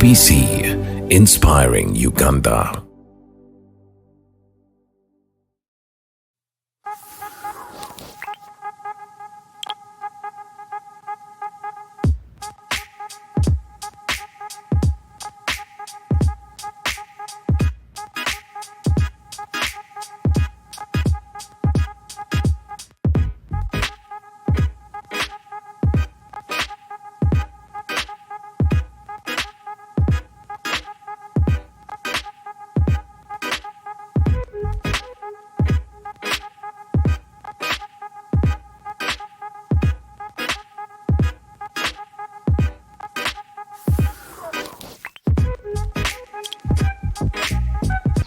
UBC, inspiring Uganda.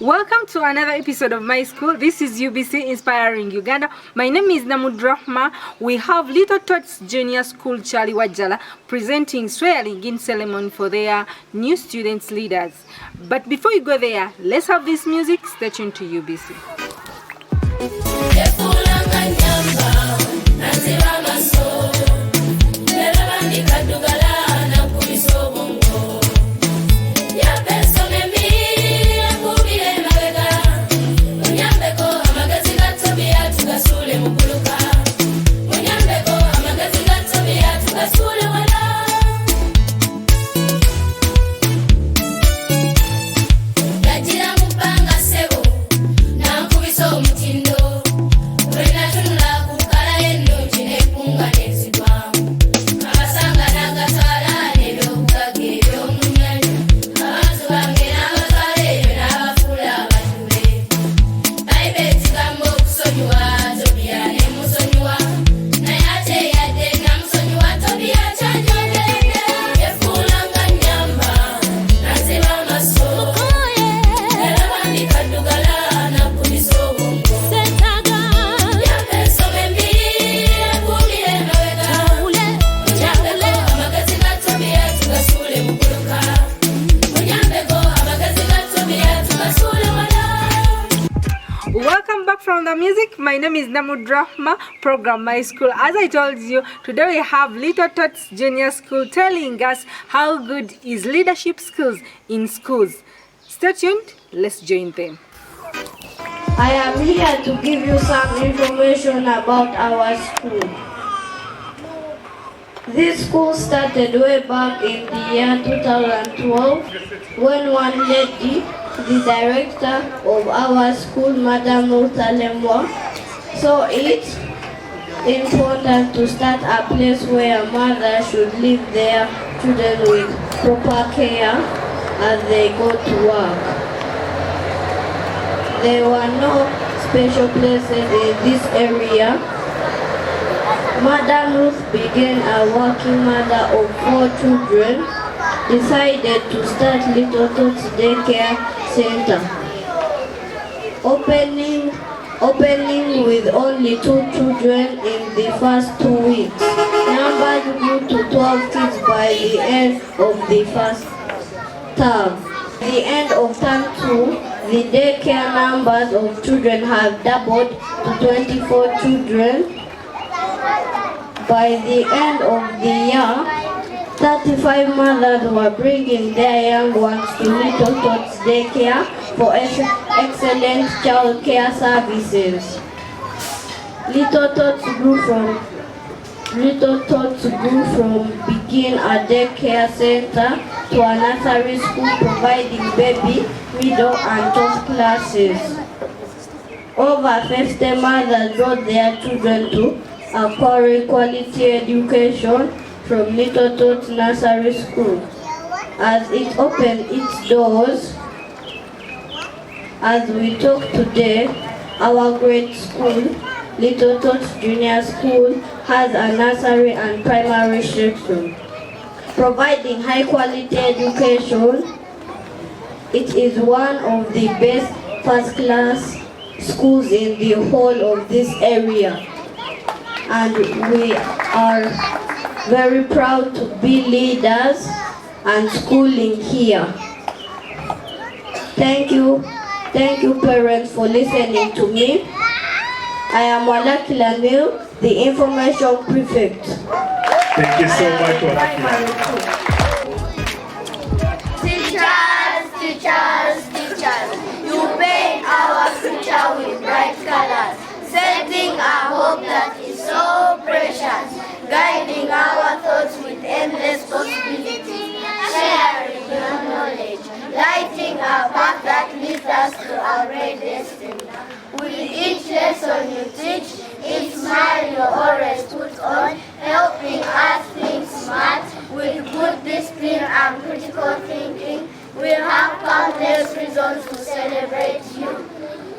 Welcome to another episode of my school. This is UBC Inspiring Uganda. My name is Namudrahma. We have Little Tots Junior School Kyaliwajjala presenting swearing-in ceremony for their new students leaders. But before you go there, let's have this music. Stay tuned to UBC. Welcome back from the music. My name is Namudrahma, program My School. As I told you, today we have Little Tots Junior School telling us how good is leadership skills in schools. Stay tuned, let's join them. I am here to give you some information about our school. This school started way back in the year 2012 when one lady, the director of our school, Madam Lemwa, saw it important to start a place where mothers should leave their children with proper care as they go to work. There were no special places in this area. Madam Ruth, being a working mother of 4 children, decided to start Little Tots Daycare Center. Opening with only 2 children in the first 2 weeks. Numbers grew to 12 kids by the end of the first term. At the end of term 2, the daycare numbers of children have doubled to 24 children. By the end of the year, 35 mothers were bringing their young ones to Little Tots Daycare for excellent child care services. Little Tots grew from being a daycare center to a nursery school providing baby, middle and top classes. Over 50 mothers brought their children to acquire quality education from Little Tots Nursery School. As it opened its doors, as we talk today, our great school, Little Tots Junior School, has a nursery and primary section. Providing high quality education, it is one of the best first-class schools in the whole of this area. And we are very proud to be leaders and schooling here. Thank you parents for listening to me. I am Walaki Lamil, the information prefect. Thank you so much, Walaki. teachers, teachers. You paint our future with bright colors, setting a hope that is so precious, guiding our thoughts with endless possibilities, sharing your knowledge, lighting a path that leads us to our great destiny. With each lesson you teach, each smile you always put on, helping us think smart with good discipline and critical thinking, we'll have countless reasons to celebrate you.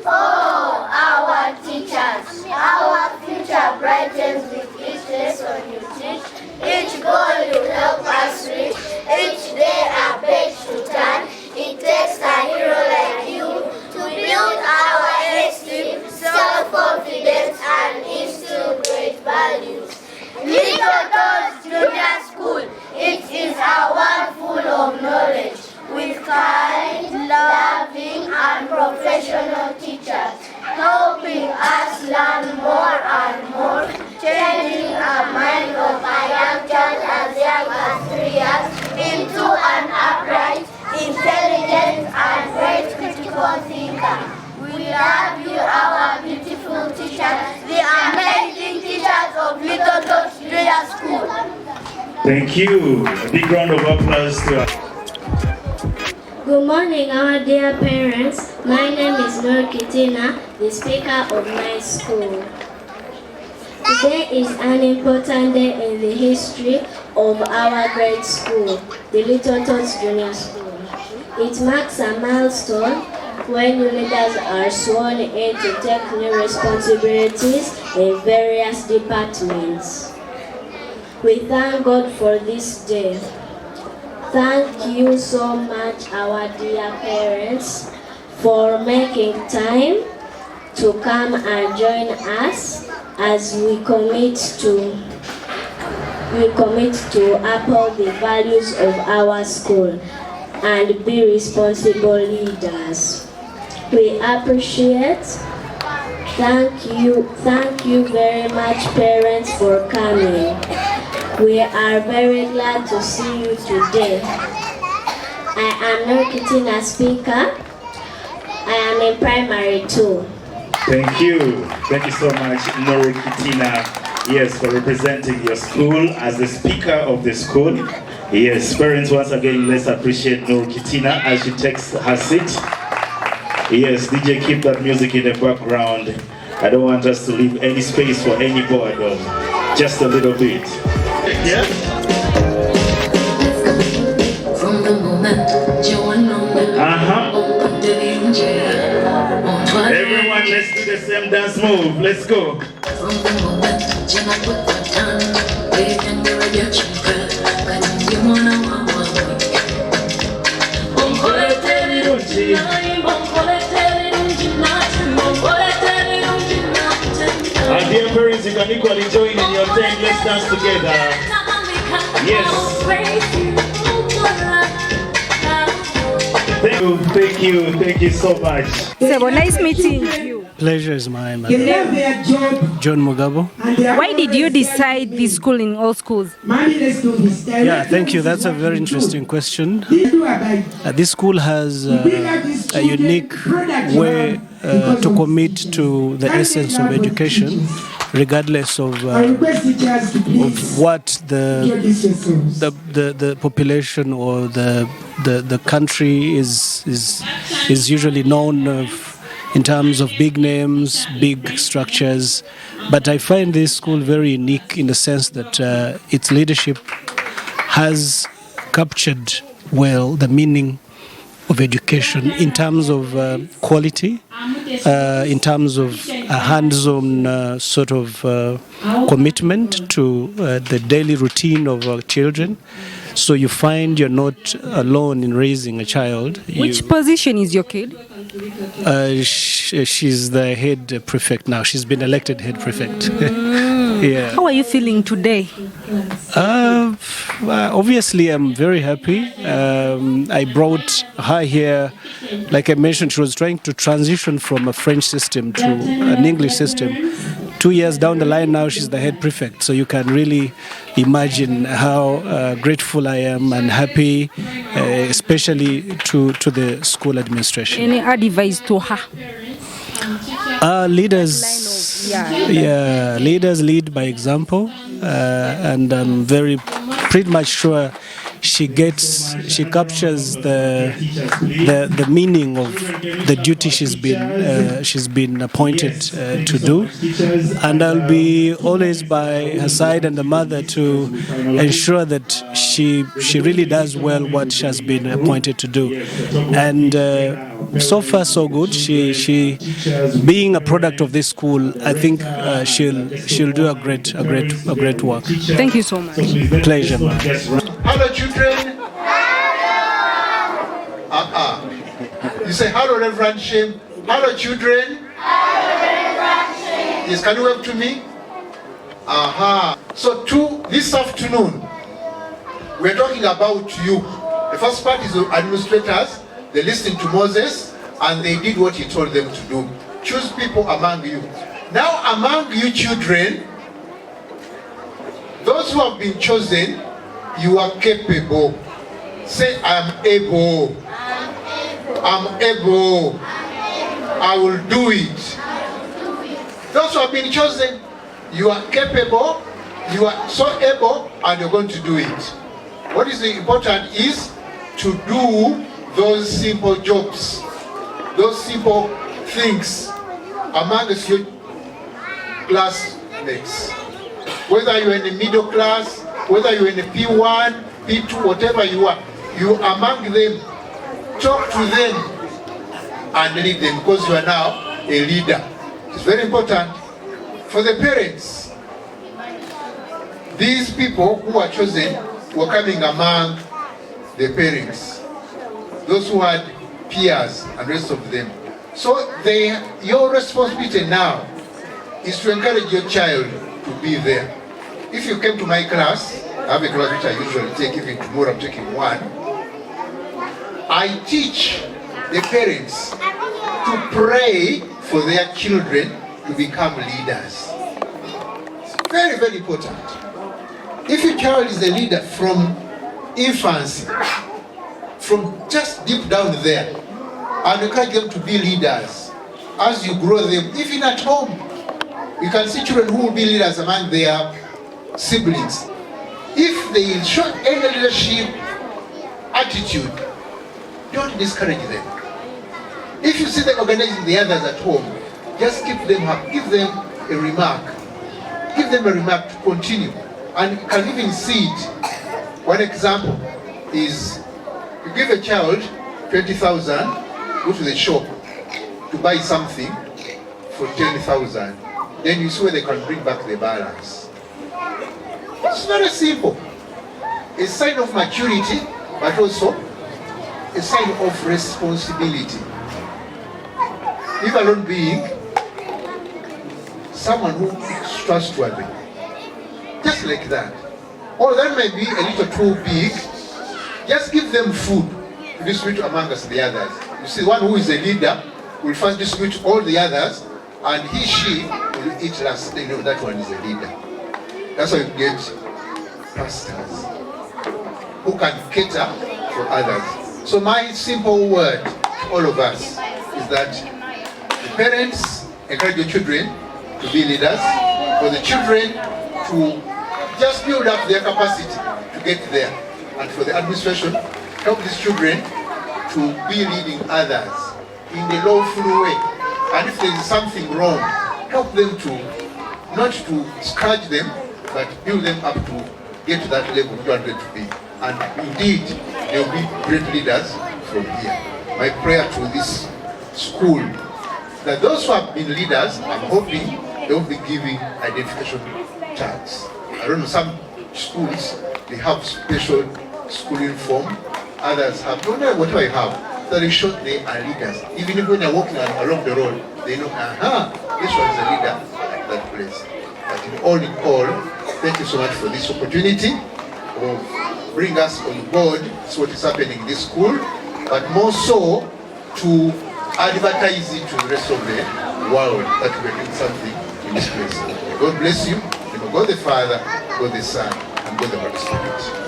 Oh, our teachers, our future brightens with each lesson you teach, each goal you help us reach, each day a page to turn. It takes a hero like you to build our esteem, self-confidence, and instill great values. Little Tots Junior School, it is a world full of knowledge, with kind, loving, and professional teachers, helping us learn more and more, changing the mind of a young child as young as 3 years into an upright, intelligent, and great critical thinker. We love you, our beautiful teachers, the amazing teachers of Little Tots Junior School. Thank you. A big round of applause to Good morning, our dear parents. My name is Nur Kitina, the speaker of my school. Today is an important day in the history of our great school, the Little Tots Junior School. It marks a milestone when new leaders are sworn in to take new responsibilities in various departments. We thank God for this day. Thank you so much, our dear parents, for making time to come and join us as we commit to uphold the values of our school and be responsible leaders. We appreciate. Thank you very much, parents, for coming. We are very glad to see you today. I am Nur Kitina, speaker. I am in primary 2. Thank you. Thank you so much, Nur Kitina, yes, for representing your school as the speaker of the school. Yes, parents, once again, let's appreciate Nur Kitina as she takes her seat. Yes, DJ, keep that music in the background. I don't want us to leave any space for any boredom. Just a little bit. Yeah? From the moment Everyone, let's do the same dance move. Let's go. From the moment Jenna put that down, they can do a children. Can you wanna Our dear parents, you can equally join in your 10. Let's dance together. Yes. Thank you so much. So nice meeting you. Pleasure is mine. Your name? John Mugabo. Why did you decide this school in all schools? Yeah, thank you. That's a very interesting question. This school has a unique way to commit to the essence of education, regardless of what the population or the country is usually known of in terms of big names, big structures. But I find this school very unique in the sense that its leadership has captured well the meaning of education in terms of quality, in terms of a hands-on sort of commitment to the daily routine of our children. So you find you're not alone in raising a child. Which position is your kid? She's the head prefect now. She's been elected head prefect. Yeah. How are you feeling today? Obviously, I'm very happy. I brought her here. Like I mentioned, she was trying to transition from a French system to an English system 2 years down the line now, she's the head prefect. So you can really imagine how grateful I am and happy, especially to the school administration. Any advice to her? Leaders, leaders lead by example, and I'm pretty much sure she captures the meaning of the duty she's been appointed to do, and I'll be always by her side and the mother to ensure that she really does well what she has been appointed to do. And so far so good. She being a product of this school, I think she'll do a great work. Thank you so much. Pleasure. Hello, children. You say hello, Reverend Shim. Hello, children. Yes, can you wave to me? So this afternoon, we're talking about you. The first part is the administrators. They listened to Moses and they did what he told them to do. Choose people among you. Now among you children, those who have been chosen, you are capable. Say, I'm able. I'm able. I will do it. Those who have been chosen, you are capable, you are so able, and you're going to do it. What is important is to do those simple jobs, those simple things amongst your classmates. Whether you're in the middle class, whether you're in the P1, P2, whatever you are among them, talk to them and lead them, because you are now a leader. It's very important for the parents. These people who are chosen were coming among the parents, those who had peers and rest of them. So your responsibility now is to encourage your child to be there. If you came to my class, I have a class which I usually take, even tomorrow I'm taking one. I teach the parents to pray for their children to become leaders. It's very, very important. If your child is a leader from infancy, from just deep down there, and encourage them to be leaders, as you grow them, even at home, you can see children who will be leaders among their siblings. If they show any leadership attitude, don't discourage them. If you see them organizing the others at home, just keep them up, give them a remark. Give them a remark to continue. And you can even see it. One example is, you give a child 20,000, go to the shop to buy something for 10,000, then you see where they can bring back the balance. It's very simple. A sign of maturity, but also a sign of responsibility. If alone being someone who is trustworthy, just like that. Or that may be a little too big, just give them food to distribute among us the others. You see, one who is a leader will first distribute all the others, and she will eat last. They know that one is a leader. That's how you get pastors who can cater for others. So my simple word to all of us is that the parents encourage your children to be leaders, for the children to just build up their capacity to get there, and for the administration, help these children to be leading others in the lawful way. And if there is something wrong, help them to, not to scourge them, but build them up to get to that level you want them to be. And indeed, they will be great leaders from here. My prayer to this school, that those who have been leaders, I'm hoping they will be giving identification tags. I don't know, some schools, they have special school uniform, others have, no matter whatever you have, so they show they are leaders. Even if when they're walking along the road, they know, this one is a leader at that place. But in all, thank you so much for this opportunity of bring us on board, see what is happening in this school, but more so to advertise it to the rest of the world that we're doing something in this place. May God bless you. May God the Father, God the Son, and God the Holy Spirit.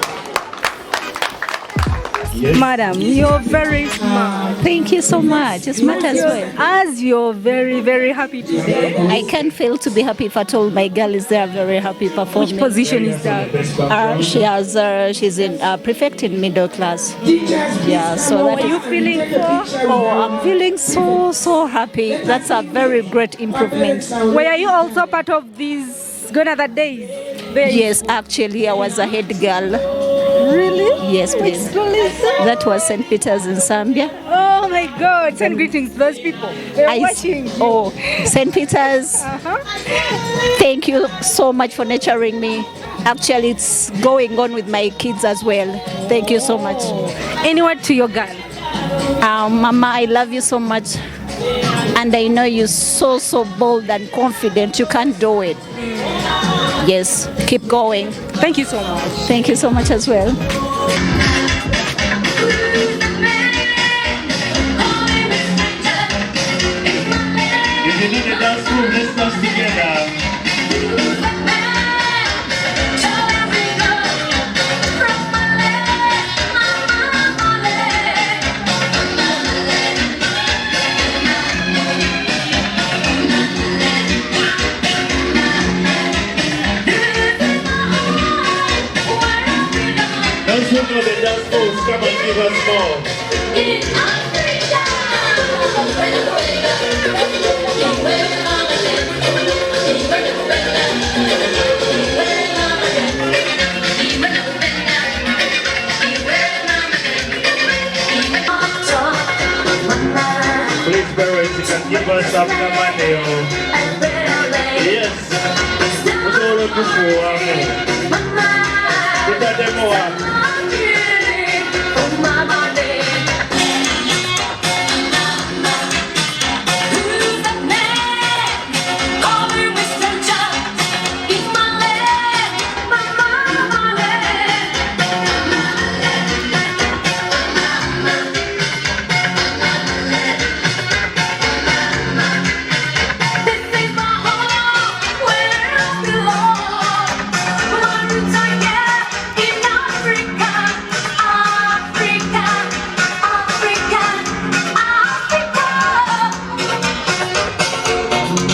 Yes. Madam, you're very smart. Thank you so much. It's smart as well. As you're very, very happy today. I can't fail to be happy if I told my girl is there very happy performing. Which position is that? She's in prefect in middle class. Yeah, so How that are you feeling for? Oh, I'm feeling so happy. That's a very great improvement. Were you also part of these gone other days? Yes, actually, I was a head girl. Really? Yes, please. That was St. Peter's in Zambia. Oh my God! Send greetings to those people. They're watching. Oh, St. Peter's. Thank you so much for nurturing me. Actually, it's going on with my kids as well. Thank you so much. Any word to your girl? Mama, I love you so much. And I know you're so bold and confident. You can do it. Yes, keep going. Thank you so much. Thank you so much as well. If you need a dance move, let's dance together. Those who know the dance moves, come and give us more. Please, parents, you can give us some money. Yes. What's all of this for? Put that demo up.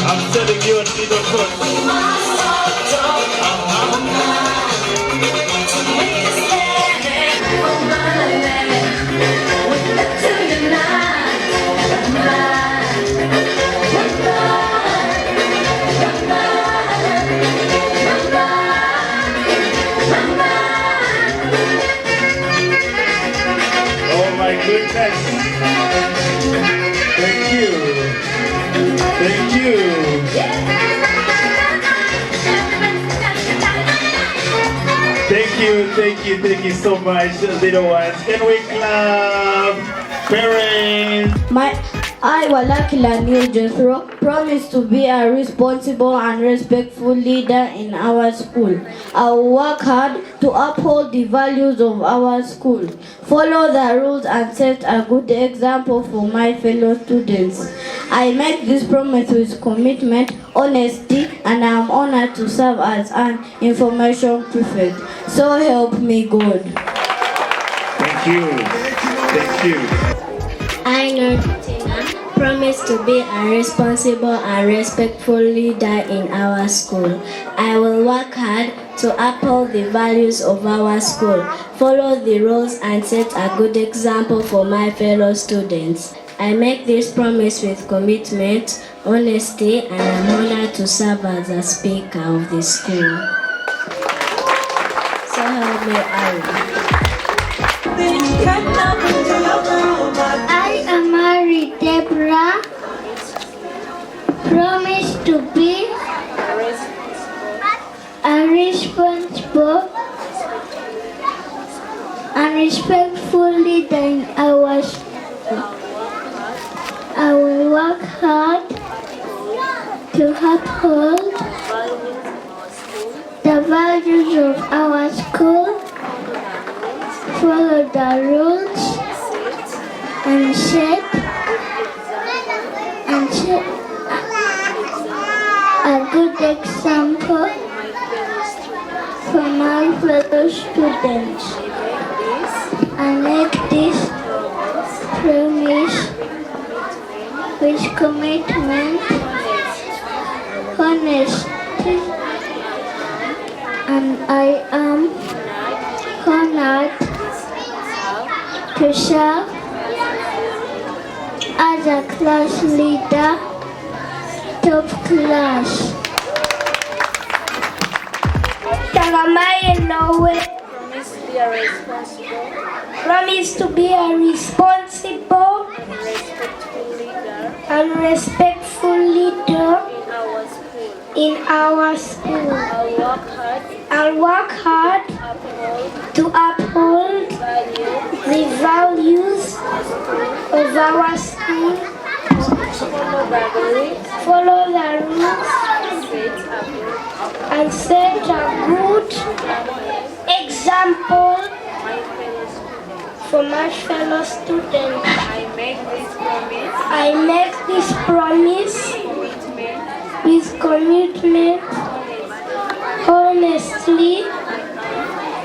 I'm telling you, Tito Tots. Oh my goodness. Thank you. Thank you. Thank you so much, little ones. Can we clap? Parents. I, Walakila Neil Jethro, promise to be a responsible and respectful leader in our school. I will work hard to uphold the values of our school, follow the rules and set a good example for my fellow students. I make this promise with commitment, honesty, and I am honored to serve as an information prefect. So help me God. Thank you. Thank you. I know promise to be a responsible and respectful leader in our school. I will work hard to uphold the values of our school, follow the rules and set a good example for my fellow students. I make this promise with commitment, honesty, and I'm honored to serve as a speaker of the school. So help me Allah. I, Amari Deborah, promise to be a responsible and respectful leader in our school. I will work hard to uphold the values of our school, follow the rules, and set a good good example for my fellow students. I make this promise with commitment, honesty, and I am honored to serve as a class leader, top class. Promise to be a responsible and respectful leader in our school. I'll work hard to uphold the values of our school, follow the rules, and set a good example for my fellow students. I make this promise with commitment, honestly,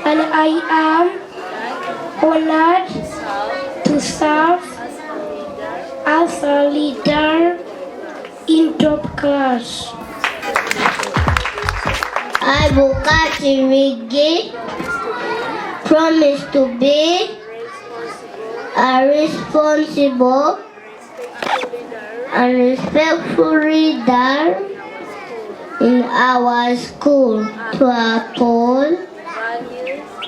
and I am honored to serve as a leader in top class. I will Kyaliwajjala promise to be a responsible and respectful leader in our school, to uphold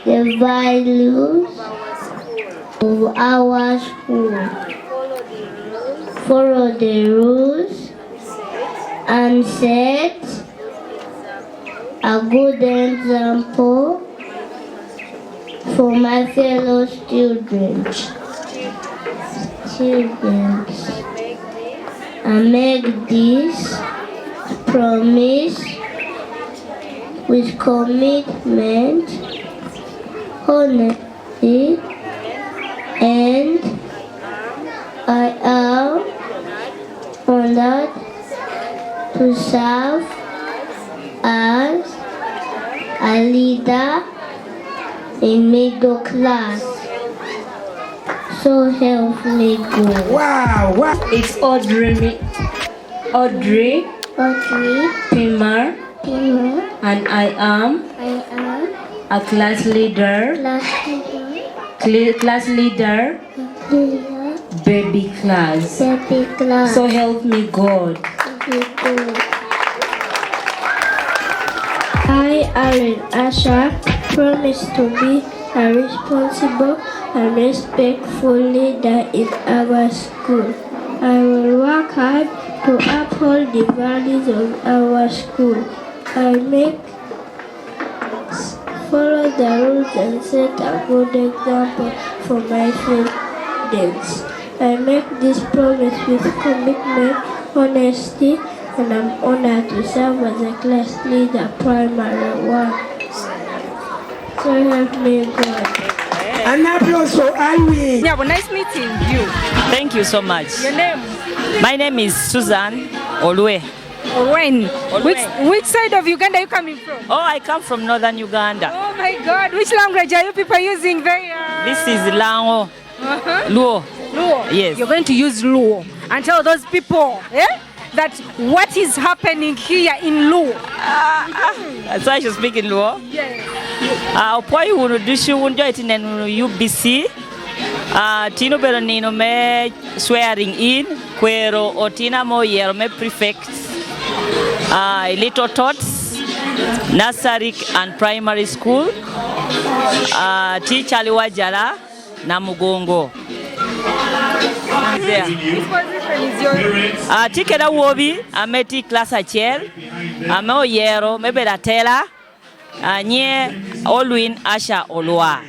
the values of our school, follow the rules, and set a good example for my fellow students. I make this promise with commitment, honesty, and I am honored to serve as a leader in middle class. So help me God. Wow, wow. It's Audrey Pimar, and I am a class leader, baby class. So help me God. I, Aaron Asha, promise to be a responsible and respectful leader in our school. I will work hard to uphold the values of our school. I make follow the rules and set a good example for my students. I make this promise with commitment, honesty, and I'm honored to serve as a class leader, primary 1. So help me God. An applause for Ivy. Yeah, well, nice meeting you. Thank you so much. Your name? My name is Susan Olwe. Olwen. Which side of Uganda are you coming from? Oh, I come from northern Uganda. Oh my God, which language are you people using there? This is Lango. Luo. Luo? Yes. You're going to use Luo and tell those people, that what is happening here in Luo. That's why you speak in Luo? Yes. Poi unu dushu unjo itinen UBC. Tino bero nino me swearing in. Kwero otina mo yero me prefect. Little Tots, nursery and primary school. Kyaliwajjala na Mugongo. Tikera wobi ameti class achel. Amo yero mebera tela. Nye Olwin Asha Olwa.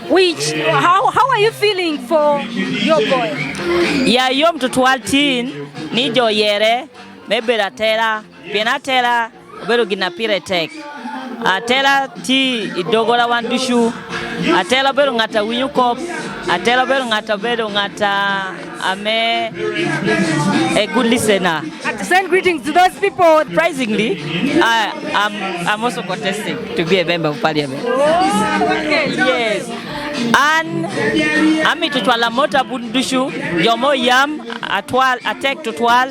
How are you feeling for your boy? Ya yom to 12 nijo yere mebera tela pena tela obero ginapire tek. Atela ti idogola wandushu. Atela bero ngata winyukop. Atela bero ngata I'm a good listener. And send greetings to those people. Surprisingly, I'm also contesting to be a member of parliament. Oh, okay. Yes. And I'm to twala mota bundushu yomo yam attack to twal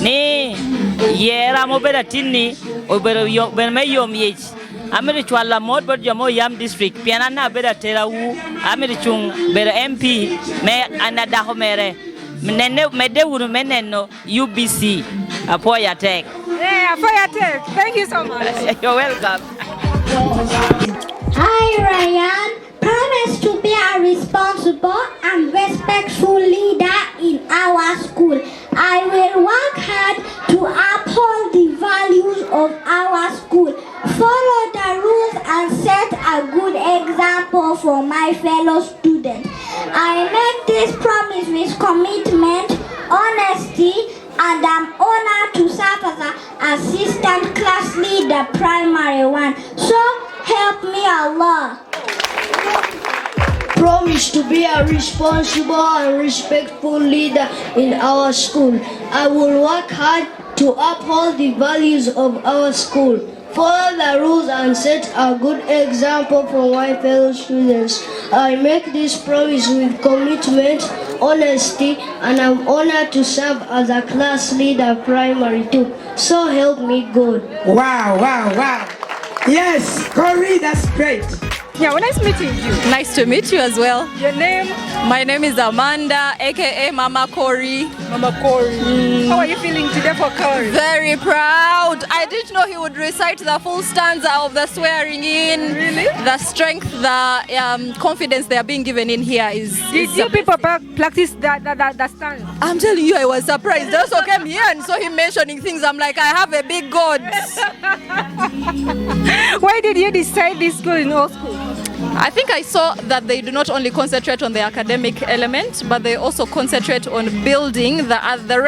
ni yera mobera tinni obero yom yech. I'm to twala mod but yomo yam district pianana beda terawu I'm to chung bera MP me anada homere menene mede wuru meneno UBC apoya tech. Yeah, apoya tech. Thank you so much. You're welcome. Hi Ryan. Promise to be a responsible and respectful leader in our school. I will work hard to uphold the values of our school, follow the rules and set a good example for my fellow students. I make this promise with commitment, honesty, and I'm honored to serve as an assistant class leader primary 1. So help me Allah. Promise to be a responsible and respectful leader in our school. I will work hard to uphold the values of our school, follow the rules and set a good example for my fellow students. I make this promise with commitment, honesty, and I'm honored to serve as a class leader primary 2. So help me God. Wow, wow, wow. Yes, Corey, that's great. Yeah, well, nice meeting you. Nice to meet you as well. Your name? My name is Amanda, aka Mama Corey. Mama Corey. How are you feeling today for Corey? Very proud. I didn't know he would recite the full stanza of the swearing in. Really? The strength, the confidence they are being given in here is. Did you people practice the stanza? I'm telling you, I was surprised. I also came here and saw him mentioning things. I'm like, I have a big God. Why did you decide this school in all school? I think I saw that they do not only concentrate on the academic element, but they also concentrate on building the other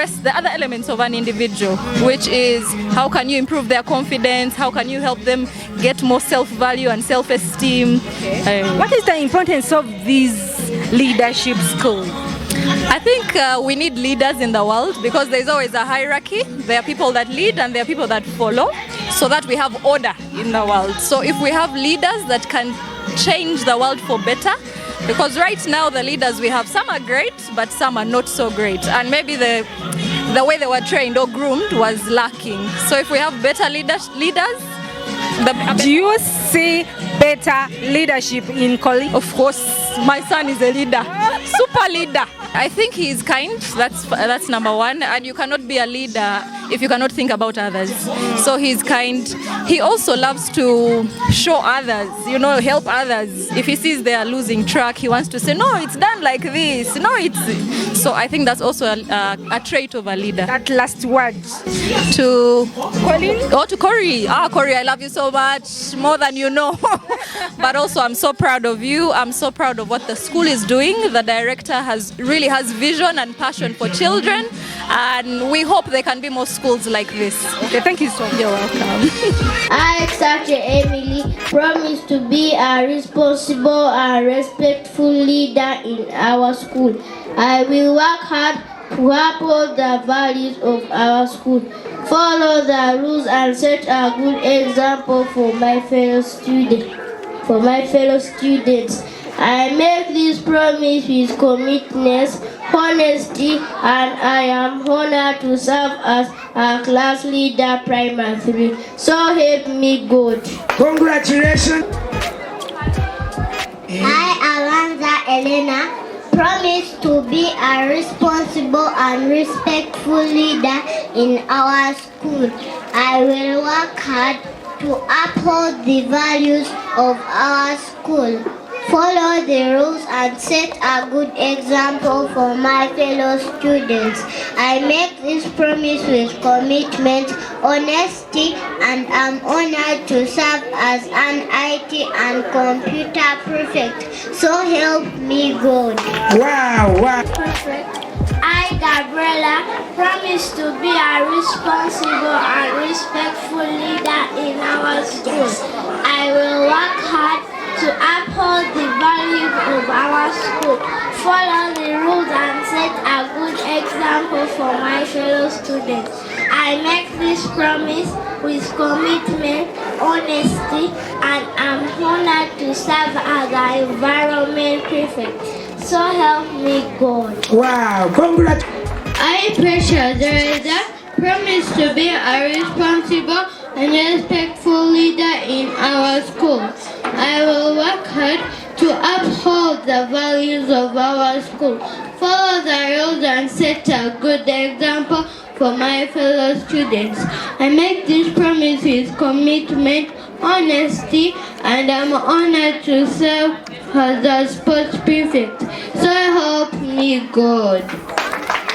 elements of an individual, which is how can you improve their confidence, how can you help them get more self-value and self-esteem. Okay. What is the importance of this leadership school? I think we need leaders in the world because there's always a hierarchy. There are people that lead and there are people that follow, so that we have order in the world. So if we have leaders that can change the world for better, because right now the leaders we have, some are great but some are not so great, and maybe the way they were trained or groomed was lacking. So if we have better leaders, do you see better leadership in college? Of course, my son is a leader, super leader. I think he is kind. That's number one. And you cannot be a leader if you cannot think about others. So he's kind. He also loves to show others, help others. If he sees they are losing track, he wants to say, no, it's done like this. No, it's. So I think that's also a trait of a leader. That last word. To Colin? Oh, to Corey. Corey, I love you so much, more than you know. But also, I'm so proud of you. I'm so proud of what the school is doing. The director really has vision and passion for children, and we hope there can be more schools like this. Okay, thank you so much. You're welcome. I, Dr. Emily, promise to be a responsible and respectful leader in our school. I will work hard to uphold the values of our school, follow the rules and set a good example for my fellow students. I make this promise with commitment, honesty, and I am honored to serve as a class leader primary 3. So help me God. Congratulations. I, Alonza Elena, promise to be a responsible and respectful leader in our school. I will work hard to uphold the values of our school, follow the rules and set a good example for my fellow students. I make this promise with commitment, honesty, and I'm honored to serve as an IT and computer prefect. So help me God. Wow. I, Gabriela, promise to be a responsible and respectful leader in our school. I will work hard to uphold the values of our school, follow the rules and set a good example for my fellow students. I make this promise with commitment, honesty, and I'm honored to serve as an environment prefect. So help me God. Wow, congratulations. I, Precious Teresa, promise to be a responsible and respectful leader in our school. I will work hard to uphold the values of our school, follow the rules and set a good example for my fellow students. I make this promise with commitment, honesty, and I'm honored to serve as a sports prefect. So help me God.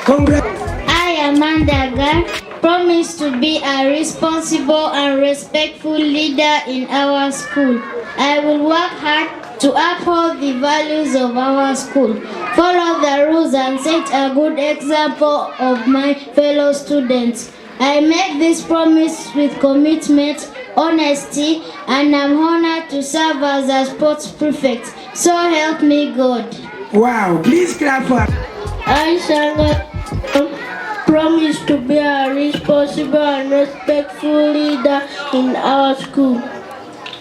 I, Amanda Gar, promise to be a responsible and respectful leader in our school. I will work hard to uphold the values of our school, follow the rules and set a good example of my fellow students. I make this promise with commitment, honesty, and I'm honored to serve as a sports prefect. So help me God. Wow, please clap for I, Sanga, promise to be a responsible and respectful leader in our school.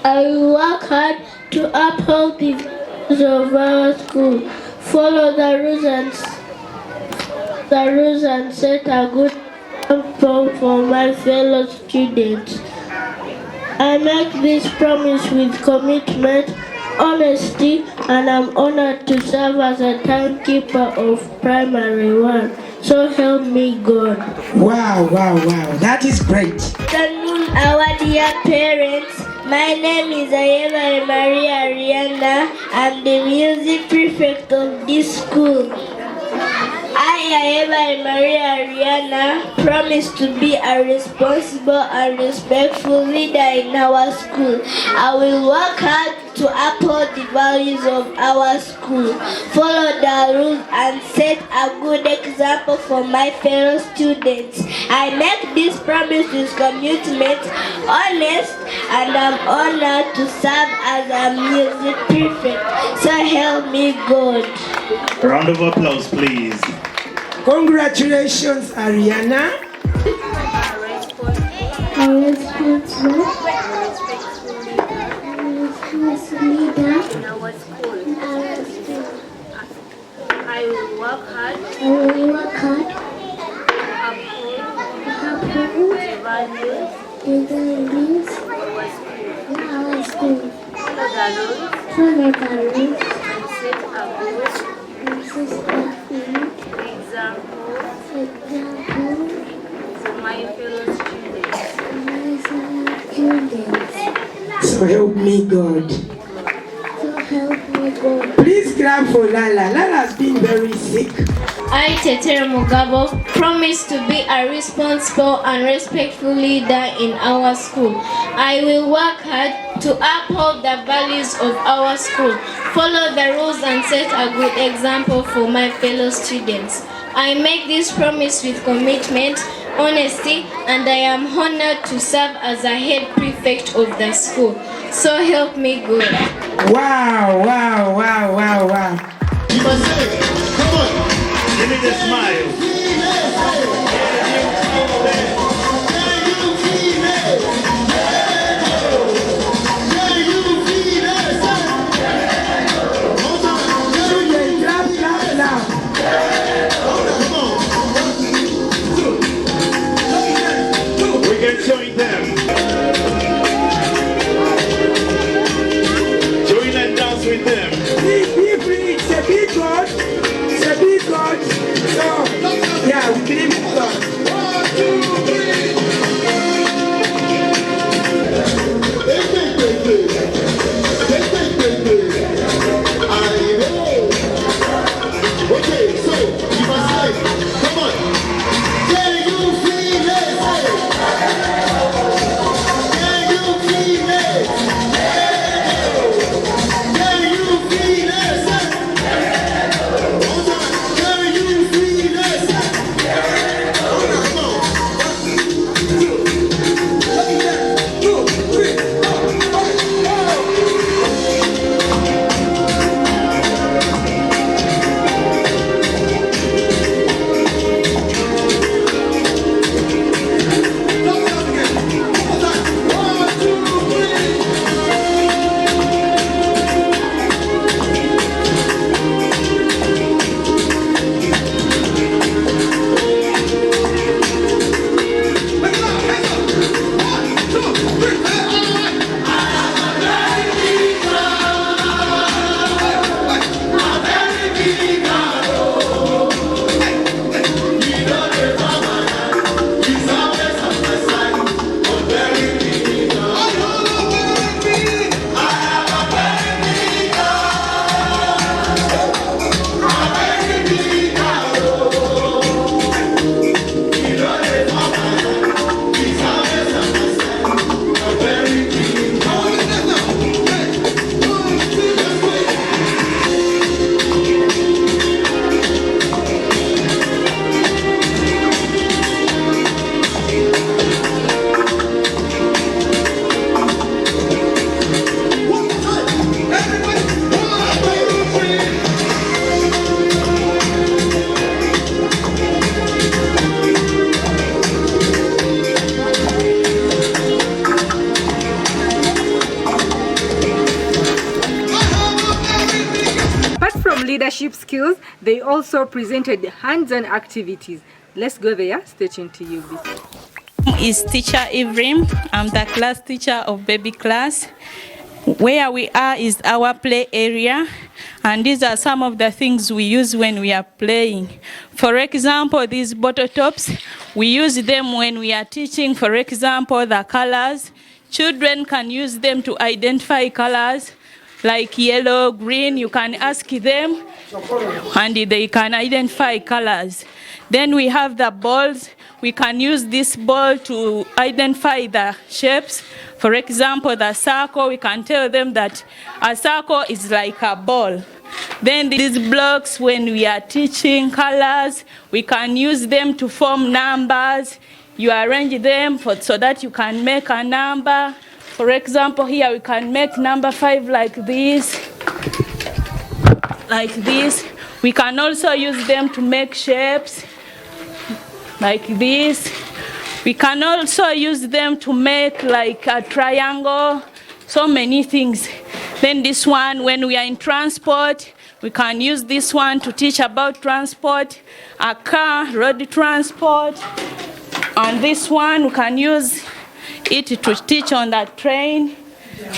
I will work hard to uphold the values of our school, follow the rules and set a good example for my fellow students. I make this promise with commitment, honesty, and I'm honored to serve as a timekeeper of primary 1. So help me God. Wow, that is great. Good afternoon, our dear parents. My name is Ayeva Maria Ariana. I'm the music prefect of this school. I, Ayeva Maria Ariana, promise to be a responsible and respectful leader in our school. I will work hard to uphold the values of our school, follow the rules and set a good example for my fellow students. I make this promise with commitment, honest, and I'm honored to serve as a music prefect. So help me God. A round of applause, please. Congratulations, Ariana. Leader in our school. I will work hard. To uphold the values in our school. Follow the rules and set a good example for my fellow students. So help me God. Please clap for Lala. Lala's been very sick. I, Tetere Mugabo, promise to be a responsible and respectful leader in our school. I will work hard to uphold the values of our school, follow the rules and set a good example for my fellow students. I make this promise with commitment, honesty, and I am honored to serve as a head prefect of the school. So help me God. Wow. Come on, give me the smile. We can join them. Join and dance with them. It's a big God. So, yeah, we believe in God. 1, 2, 3. Okay, so you must say, come on. Can you feel it? Can you feel it? Can you feel it? leadership skills. They also presented hands-on activities. Let's go there. Stay tuned to UBC. Is teacher Evelyn. I'm the class teacher of baby class. Where we are is our play area, and these are some of the things we use when we are playing. For example, these bottle tops, we use them when we are teaching, for example, the colors. Children can use them to identify colors like yellow, green. You can ask them and they can identify colors. Then we have the balls. We can use this ball to identify the shapes. For example, the circle, we can tell them that a circle is like a ball. Then these blocks, when we are teaching colors, we can use them to form numbers. You arrange them so that you can make a number. For example, here we can make number 5 like this. Like this. We can also use them to make shapes like this. We can also use them to make like a triangle, so many things. Then this one, when we are in transport, we can use this one to teach about transport, a car, road transport. And this one, we can use it to teach on the train.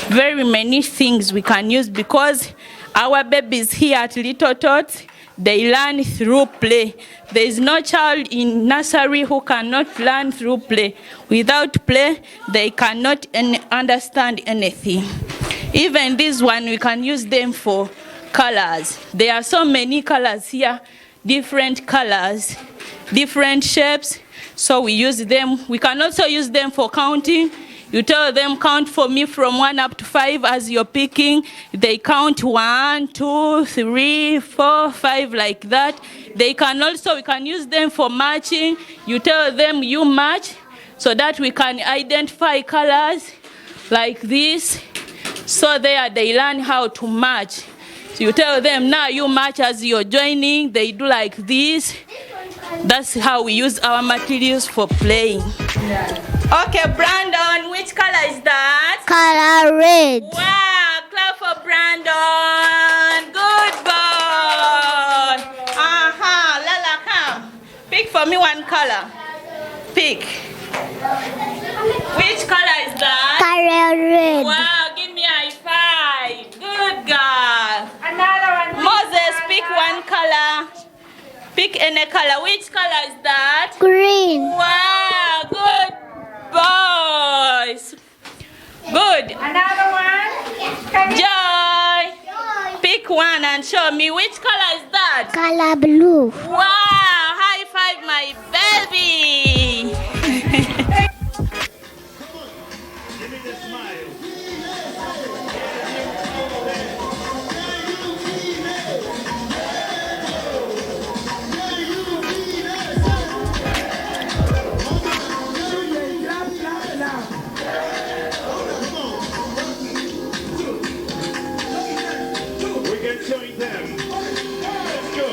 Very many things we can use because our babies here at Little Tots, they learn through play. There is no child in nursery who cannot learn through play. Without play, they cannot understand anything. Even this one, we can use them for colors. There are so many colors here, different colors, different shapes. So we use them. We can also use them for counting. You tell them, count for me from 1 up to 5 as you're picking. They count 1, 2, 3, 4, 5 like that. We can use them for matching. You tell them, you match, so that we can identify colors like this. So there they learn how to match. So you tell them, now you match as you're joining. They do like this. That's how we use our materials for playing. Okay, Brandon, which color is that? Color red. Wow, clap for Brandon. Good boy. Lala, come. Pick for me one color. Pick. Which color is that? Color red. Wow, give me a high 5. Good girl. Another one. Moses, pick one color. Pick any color. Which color is that? Green. Wow, good boys. Good. Another one. Joy. Pick one and show me. Which color is that? Color blue. Wow, high 5, my baby. Give me the smile. Showing them. Let's go.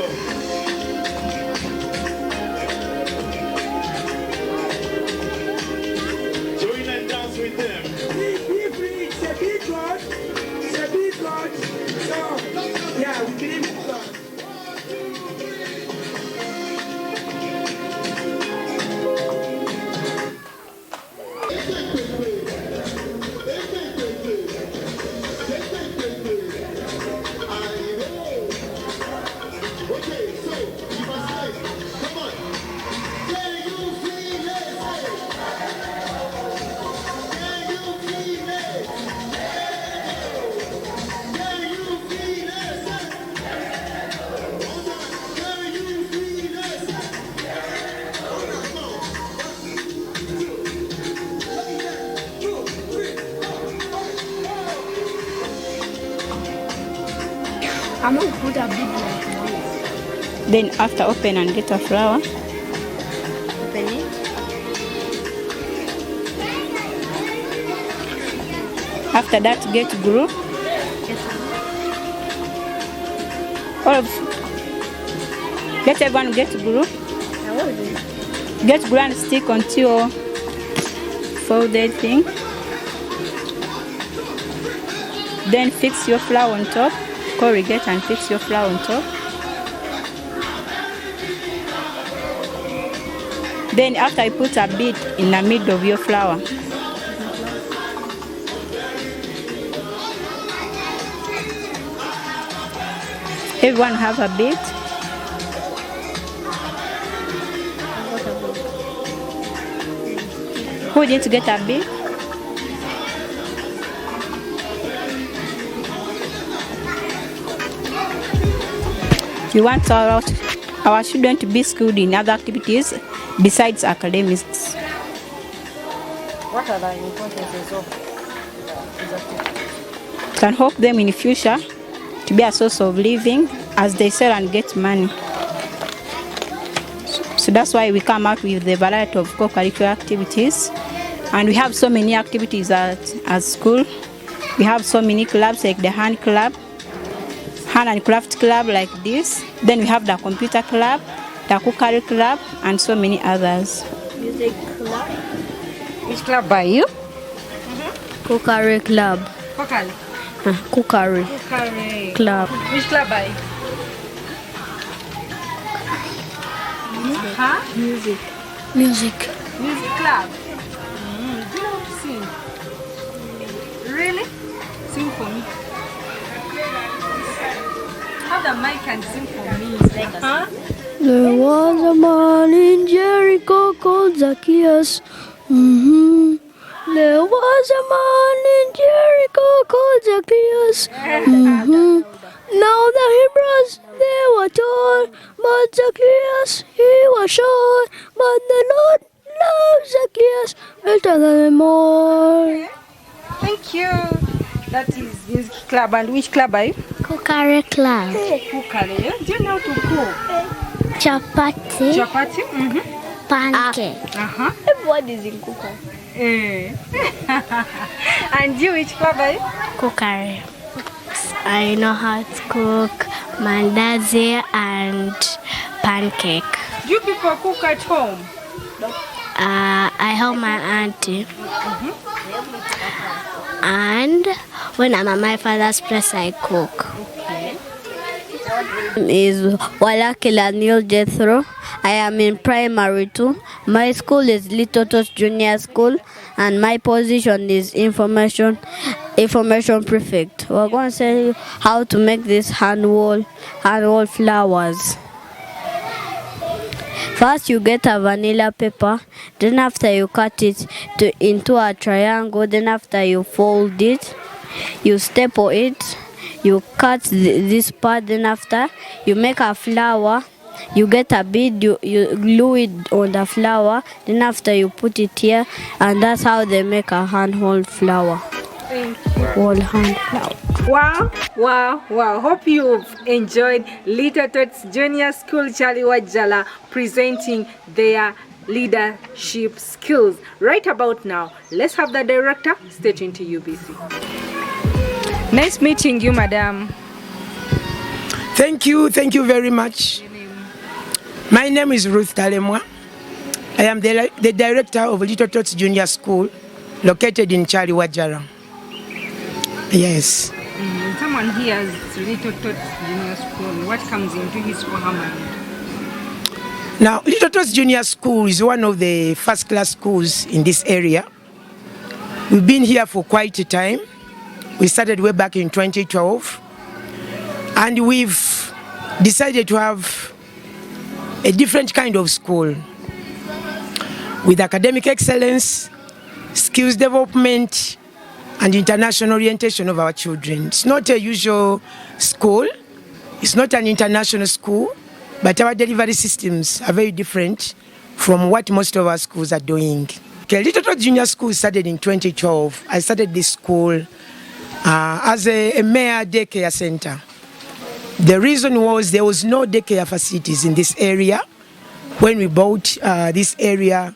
Join and dance with them. Be free. It's a big God. It's a big God. So, yeah, we believe in God. I'm going to put a big one. Then after open and get a flower. Open it. After that, get glue. Get everyone get glue. Get glue and stick onto your folded thing. Then fix your flower on top. Corrugate and fix your flower on top. Then after you put a bit in the middle of your flour. Everyone have a bit. Who didn't get a bit? We want our children to be skilled in other activities besides academics. What are the importances of these activities? Can help them in the future to be a source of living as they sell and get money. So that's why we come out with the variety of co-curricular activities. And we have so many activities at school. We have so many clubs like the hand club, hand and craft club like this. Then we have the computer club, the cookery club, and so many others. Music club. Which club are you? Cookery club. Cookery. Cookery Cookery. club. Which club are you? Huh? Music. Music club. Do you know how to sing? Really? Sing for me. Have the mic and sing for me. Huh? There was a man in Jericho called Zacchaeus. There was a man in Jericho called Zacchaeus. Now the Hebrews, they were told, but Zacchaeus, he was sure. But the Lord loved Zacchaeus better than them all. Thank you. That is music club. And which club are you? Cookery club. Cookery. Do you know how to cook? Chapati. Chapati? Pancake. Everybody is in cookery. And you, which club are you? Cookery. I know how to cook mandazi and pancake. Do you people cook at home? I help my auntie. And when I'm at my father's place, I cook. Is Walakila Neil Jethro. I am in primary 2. My school is Little Tots Junior School, and my position is information prefect. We're going to tell you how to make these hand-wool flowers. First, you get a vanilla paper. Then after you cut it into a triangle. Then after you fold it, you staple it. You cut this part. Then after you make a flower. You get a bead, you glue it on the flower. Then after you put it here, and that's how they make a hand-wool flower. Thank you. Whole hand flower. Wow. Hope you've enjoyed Little Tots Junior School Kyaliwajjala presenting their leadership skills. Right about now, let's have the director state into UBC. Nice meeting you, madam. Thank you very much. My name is Ruth Talemwa. I am the director of Little Tots Junior School located in Kyaliwajjala. Yes. Someone here has Little Tots Junior School. What comes into his or her mind? Now, Little Tots Junior School is one of the first-class schools in this area. We've been here for quite a time. We started way back in 2012. And we've decided to have a different kind of school with academic excellence, skills development, and international orientation of our children. It's not a usual school. It's not an international school, but our delivery systems are very different from what most of our schools are doing. Okay, Little Tots Junior School started in 2012. I started this school as a mere daycare center. The reason was there was no daycare facilities in this area. When we bought this area,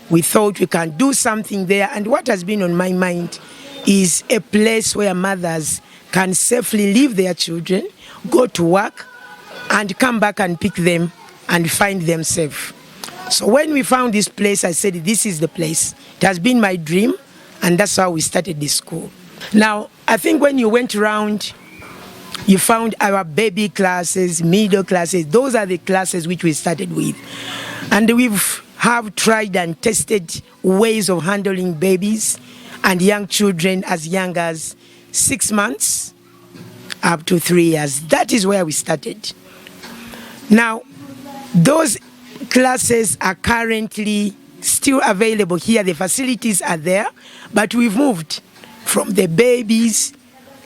we thought we can do something there. And what has been on my mind is a place where mothers can safely leave their children, go to work, and come back and pick them and find them safe. So when we found this place, I said, this is the place. It has been my dream, and that's how we started this school. Now, I think when you went around, you found our baby classes, middle classes. Those are the classes which we started with. And we've have tried and tested ways of handling babies and young children as young as 6 months up to 3 years. That is where we started. Now, those classes are currently still available here. The facilities are there, but we've moved from the babies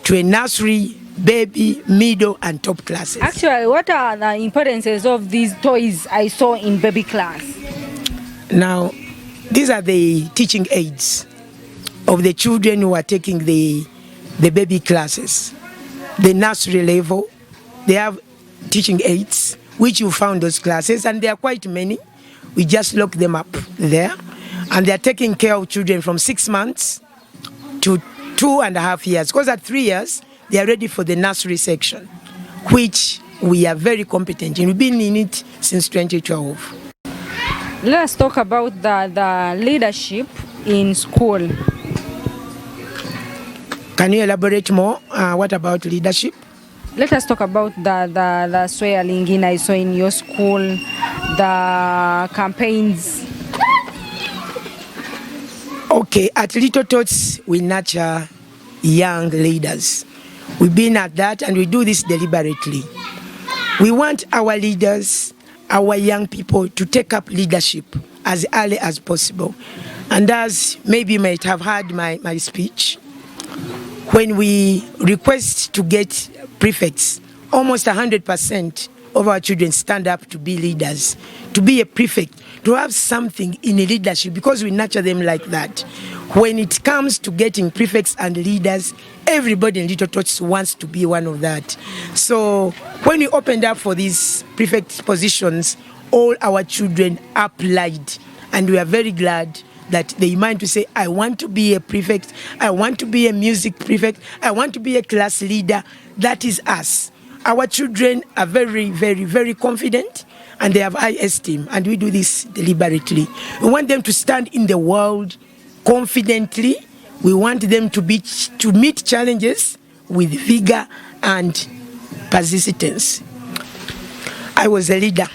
to a nursery, baby, middle, and top classes. Actually, what are the importances of these toys I saw in baby class? Now, these are the teaching aids of the children who are taking the baby classes. The nursery level, they have teaching aids, which you found those classes, and there are quite many. We just lock them up there, and they are taking care of children from 6 months to 2.5 years. Because at 3 years, they are ready for the nursery section, which we are very competent in. We've been in it since 2012. Let's talk about the leadership in school. Can you elaborate more? What about leadership? Let us talk about the swearing I saw in your school, the campaigns. Okay, at Little Tots, we nurture young leaders. We've been at that, and we do this deliberately. We want our leaders, our young people, to take up leadership as early as possible. And as maybe you might have heard my speech, when we request to get prefects, almost 100% of our children stand up to be leaders, to be a prefect, to have something in a leadership, because we nurture them like that. When it comes to getting prefects and leaders, everybody in Little Tots wants to be one of that. So when we opened up for these prefect positions, all our children applied, and we are very glad that they mind to say, I want to be a prefect, I want to be a music prefect, I want to be a class leader. That is us. Our children are very, very, very confident, and they have high esteem, and we do this deliberately. We want them to stand in the world confidently. We want them to meet challenges with vigor and persistence. I was a leader.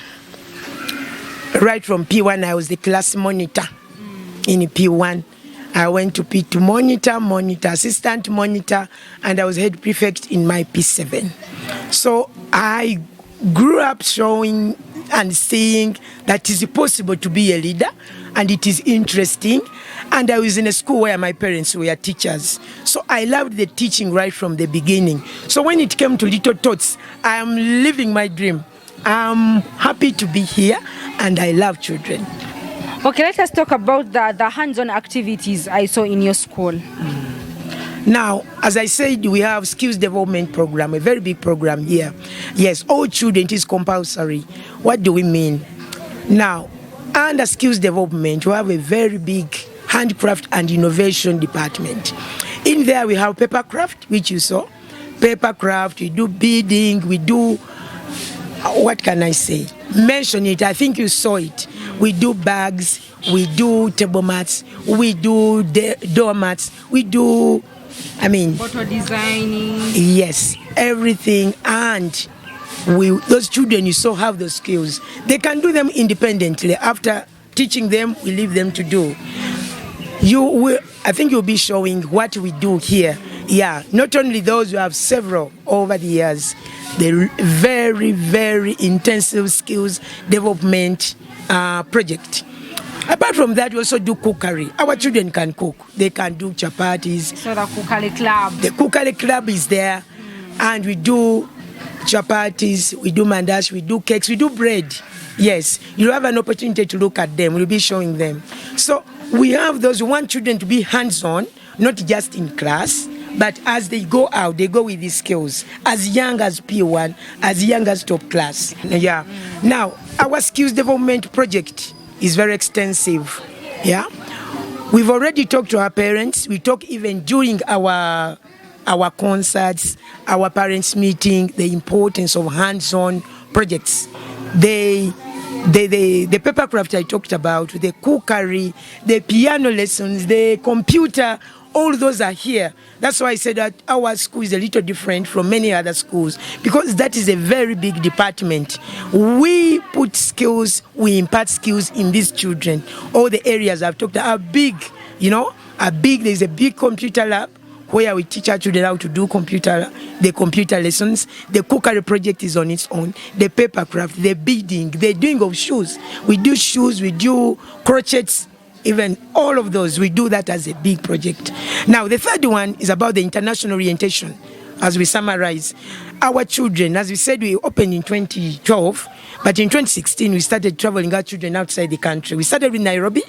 Right from P1, I was the class monitor. In P1, I went to P2 monitor, assistant monitor, and I was head prefect in my P7. So I grew up showing and seeing that it is possible to be a leader, and it is interesting. And I was in a school where my parents were teachers. So I loved the teaching right from the beginning. So when it came to Little Tots, I am living my dream. I'm happy to be here, and I love children. Okay, let us talk about the hands-on activities I saw in your school. Now, as I said, we have skills development program, a very big program here. Yes, all children, it is compulsory. What do we mean? Now, under skills development, we have a very big handcraft and innovation department. In there, we have papercraft, which you saw. Papercraft, we do beading, we do, what can I say? Mention it, I think you saw it. We do bags, we do table mats, we do door mats, we do, photo designing. Yes, everything. And those children, you saw, have those skills. They can do them independently. After teaching them, we leave them to do. I think you'll be showing what we do here. Yeah, not only those, we have several over the years. The very, very intensive skills development project. Apart from that, we also do cookery. Our children can cook. They can do chapatis. So the cookery club. The cookery club is there, and we do chapatis, we do mandash, we do cakes, we do bread. Yes, you have an opportunity to look at them. We'll be showing them. So we have those who want children to be hands-on, not just in class, but as they go out, they go with these skills, as young as P1, as young as top class. Yeah. Now, our skills development project is very extensive. Yeah. We've already talked to our parents. We talk even during our concerts, our parents' meeting, the importance of hands-on projects. The papercraft I talked about, the cookery, the piano lessons, the computer, all those are here. That's why I said that our school is a little different from many other schools, because that is a very big department. We put skills, we impart skills in these children. All the areas I've talked about are big, are big. There's a big computer lab where we teach our children how to do the computer lessons. The cookery project is on its own. The paper craft, the beading, the doing of shoes. We do shoes, we do crochets, even all of those. We do that as a big project. Now, the third one is about the international orientation. As we summarize, our children, as we said, we opened in 2012, but in 2016, we started traveling our children outside the country. We started with Nairobi,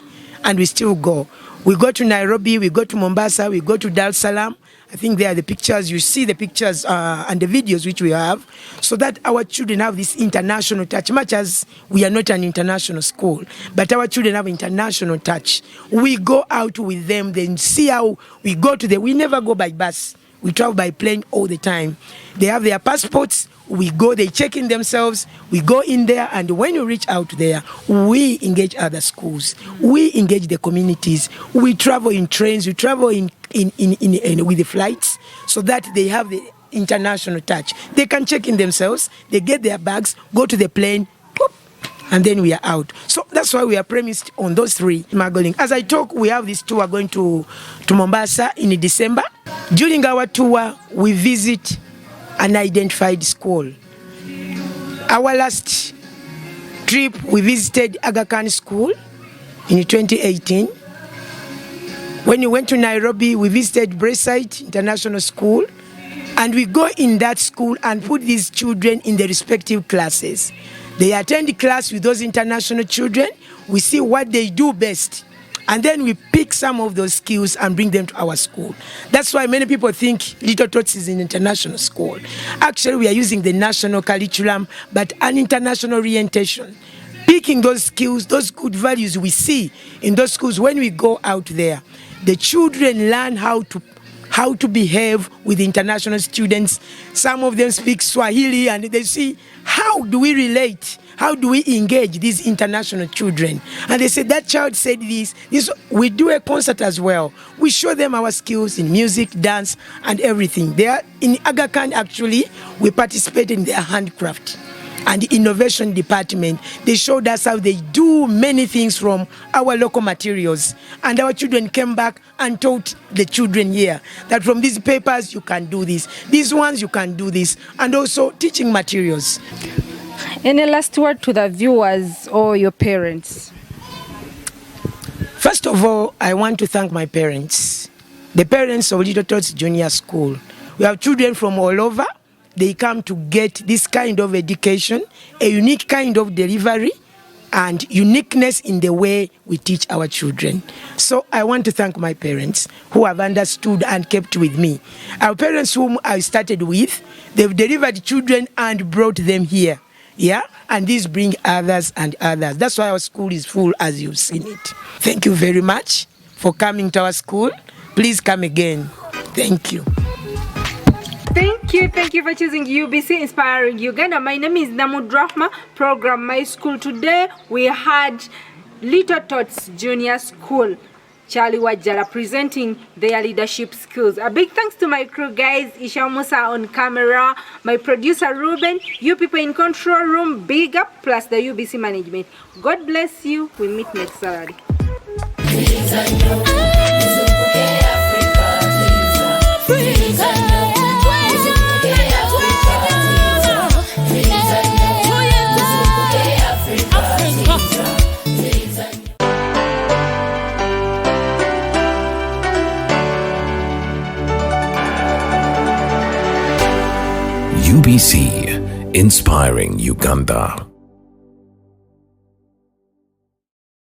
and we still go. We go to Nairobi, we go to Mombasa, we go to Dar es Salaam. I think there are the pictures, you see the pictures and the videos which we have, so that our children have this international touch, much as we are not an international school, but our children have international touch. We go out with them, then see how we go we never go by bus. We travel by plane all the time. They have their passports. We go, they check in themselves. We go in there, and when we reach out there, we engage other schools. We engage the communities. We travel in trains. We travel with the flights, so that they have the international touch. They can check in themselves. They get their bags, go to the plane, and then we are out. So that's why we are premised on those three smuggling. As I talk, we have this tour going to Mombasa in December. During our tour, we visit an identified school. Our last trip, we visited Aga Khan School in 2018. When we went to Nairobi, we visited Braeside International School, and we go in that school and put these children in the respective classes. They attend class with those international children. We see what they do best. And then we pick some of those skills and bring them to our school. That's why many people think Little Tots is an international school. Actually, we are using the national curriculum, but an international orientation. Picking those skills, those good values we see in those schools. When we go out there, the children learn how to behave with international students. Some of them speak Swahili, and they see, how do we relate? How do we engage these international children? And they said, that child said this. We do a concert as well. We show them our skills in music, dance, and everything. They are in Aga Khan, actually, we participate in their handcraft and innovation department. They showed us how they do many things from our local materials. And our children came back and taught the children here that from these papers you can do this. These ones you can do this. And also teaching materials. Any last word to the viewers or your parents? First of all, I want to thank my parents, the parents of Little Tots Junior School. We have children from all over. They come to get this kind of education, a unique kind of delivery, and uniqueness in the way we teach our children. So I want to thank my parents who have understood and kept with me. Our parents whom I started with, they've delivered children and brought them here. Yeah, and these bring others and others. That's why our school is full, as you've seen it. Thank you very much for coming to our school. Please come again. Thank you. Thank you for choosing UBC Inspiring Uganda. My name is Namudrahma, program My School. Today we had Little Tots Junior School, Kyaliwajjala, presenting their leadership skills. A big thanks to my crew guys, Isha Musa on camera, my producer Ruben, you people in control room, big up, plus the UBC management. God bless you. We meet next Saturday. UBC, inspiring Uganda.